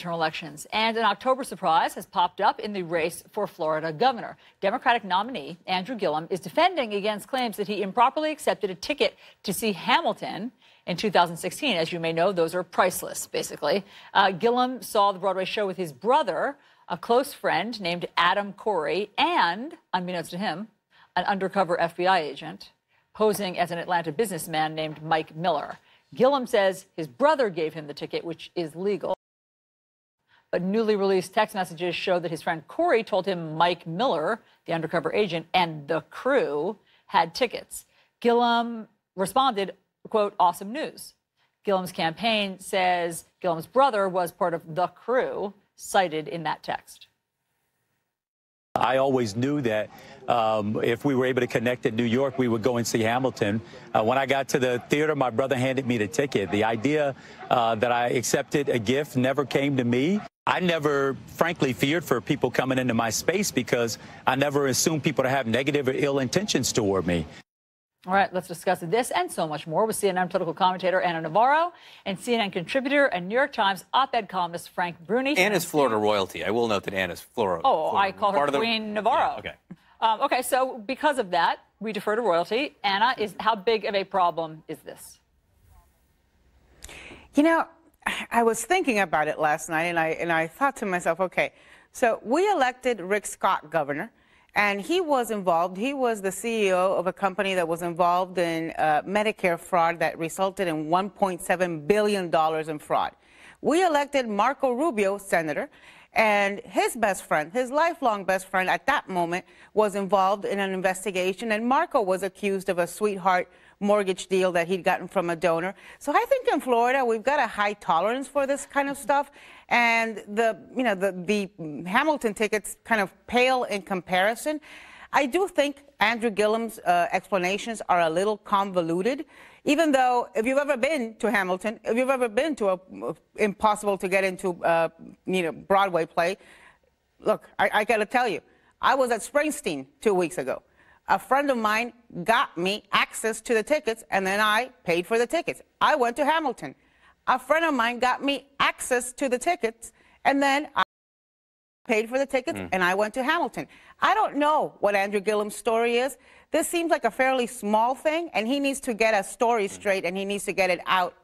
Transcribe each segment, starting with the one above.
elections, and an October surprise has popped up in the race for Florida governor. Democratic nominee Andrew Gillum is defending against claims that he improperly accepted a ticket to see Hamilton in 2016. As you may know, those are priceless, basically. Gillum saw the Broadway show with his brother, a close friend named Adam Corey, and, unbeknownst to him, an undercover FBI agent posing as an Atlanta businessman named Mike Miller. Gillum says his brother gave him the ticket, which is legal. But newly released text messages show that his friend Corey told him Mike Miller, the undercover agent, and the crew had tickets. Gillum responded, quote, "Awesome news." Gillum's campaign says Gillum's brother was part of the crew cited in that text. I always knew that if we were able to connect in New York, we would go and see Hamilton. When I got to the theater, my brother handed me the ticket. The idea that I accepted a gift never came to me. I never, frankly, feared for people coming into my space because I never assumed people to have negative or ill intentions toward me. All right, let's discuss this and so much more with CNN political commentator Ana Navarro and CNN contributor and New York Times op-ed columnist Frank Bruni. Anna's Florida royalty. I will note that Anna's Florida. Oh, I call her Queen Navarro. Yeah, okay. Okay, so because of that, we defer to royalty. Anna, how big of a problem is this? You know, I was thinking about it last night, and I thought to myself, okay, so we elected Rick Scott governor. And he was involved. He was the CEO of a company that was involved in Medicare fraud that resulted in $1.7 billion in fraud. We elected Marco Rubio, senator, and his best friend, his lifelong best friend at that moment, was involved in an investigation. And Marco was accused of a sweetheart mortgage deal that he'd gotten from a donor. So I think in Florida, we've got a high tolerance for this kind of stuff. And the Hamilton tickets kind of pale in comparison. I do think Andrew Gillum's explanations are a little convoluted, even though if you've ever been to Hamilton, if you've ever been to a impossible to get into Broadway play, look, I got to tell you, I was at Springsteen 2 weeks ago. A friend of mine got me access to the tickets, and then I paid for the tickets. I went to Hamilton. A friend of mine got me access to the tickets, and then I paid for the tickets, and I went to Hamilton. I don't know what Andrew Gillum's story is. This seems like a fairly small thing, and he needs to get a story straight, and he needs to get it out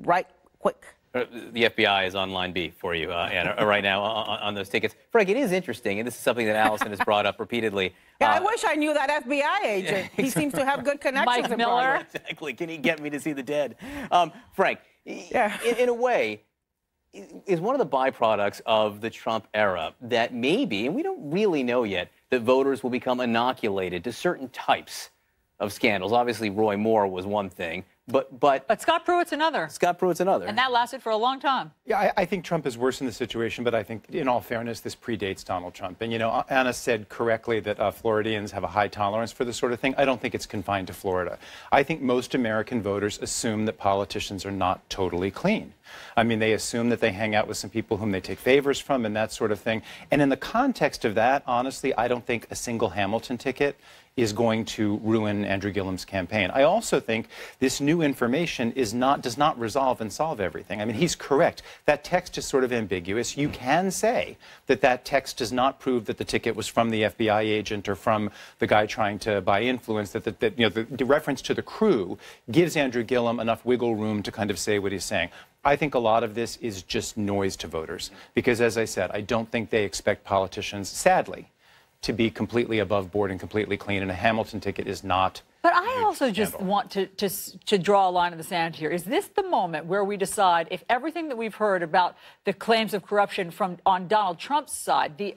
right quick. The FBI is on line B for you, Anna, right now on those tickets. Frank, it is interesting, and this is something that Allison has brought up repeatedly. Yeah, I wish I knew that FBI agent. He seems to have good connections. Mike Miller. Exactly. Can he get me to see the dead? Frank, in a way, is one of the byproducts of the Trump era that maybe, and we don't really know yet, that voters will become inoculated to certain types of scandals. Obviously, Roy Moore was one thing. But Scott Pruitt's another. Scott Pruitt's another. And that lasted for a long time. Yeah, I think Trump is worse in the situation, but I think, in all fairness, this predates Donald Trump. And, you know, Anna said correctly that Floridians have a high tolerance for this sort of thing. I don't think it's confined to Florida. I think most American voters assume that politicians are not totally clean. I mean, they assume that they hang out with some people whom they take favors from and that sort of thing. And in the context of that, honestly, I don't think a single Hamilton ticket is going to ruin Andrew Gillum's campaign. I also think this new information does not resolve and solve everything. I mean, he's correct. That text is sort of ambiguous. You can say that that text does not prove that the ticket was from the FBI agent or from the guy trying to buy influence, that the reference to the crew gives Andrew Gillum enough wiggle room to kind of say what he's saying. I think a lot of this is just noise to voters because, as I said, I don't think they expect politicians, sadly, to be completely above board and completely clean, and a Hamilton ticket is not. But I also just want to draw a line in the sand here. Is this the moment where we decide if everything that we've heard about the claims of corruption on Donald Trump's side, the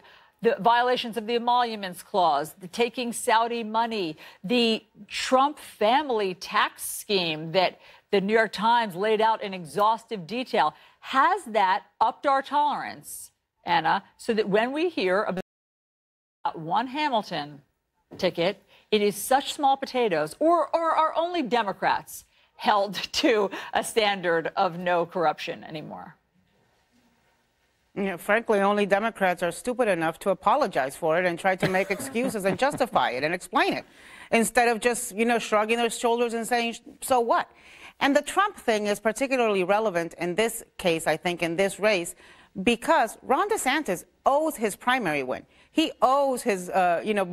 violations of the Emoluments Clause, the taking Saudi money, the Trump family tax scheme that the New York Times laid out in exhaustive detail, has that upped our tolerance, Anna, so that when we hear about one Hamilton ticket, it is such small potatoes, or are only Democrats held to a standard of no corruption anymore? You know, frankly, only Democrats are stupid enough to apologize for it and try to make excuses and justify it and explain it, instead of just, shrugging their shoulders and saying, so what? And the Trump thing is particularly relevant in this case, I think, in this race, because Ron DeSantis owes his primary win. He owes his,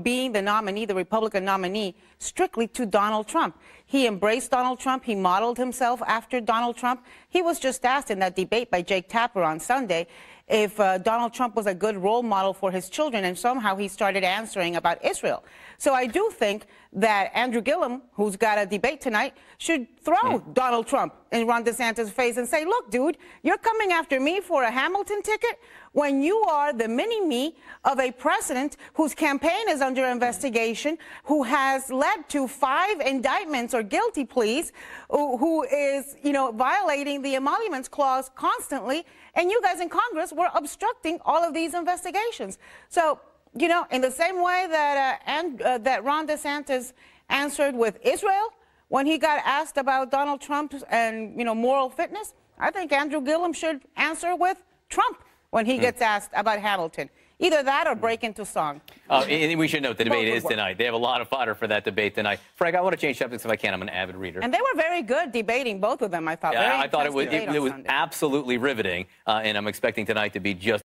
being the nominee, the Republican nominee, strictly to Donald Trump. He embraced Donald Trump. He modeled himself after Donald Trump. He was just asked in that debate by Jake Tapper on Sunday if Donald Trump was a good role model for his children, and somehow he started answering about Israel. So I do think that Andrew Gillum, who's got a debate tonight, should throw Donald Trump in Ron DeSantis' face and say, look, dude, you're coming after me for a Hamilton ticket when you are the mini-me of a president whose campaign is under investigation, who has led to 5 indictments or guilty pleas, who is, violating the emoluments clause constantly, and you guys in Congress were obstructing all of these investigations. So, in the same way that that Ron DeSantis answered with Israel when he got asked about Donald Trump and, moral fitness, I think Andrew Gillum should answer with Trump when he gets asked about Hamilton. Either that or break into song. And we should note the debate is tonight. They have a lot of fodder for that debate tonight. Frank, I want to change subjects if I can. I'm an avid reader. And they were very good debating, both of them, I thought. Yeah, I thought it was absolutely riveting, and I'm expecting tonight to be just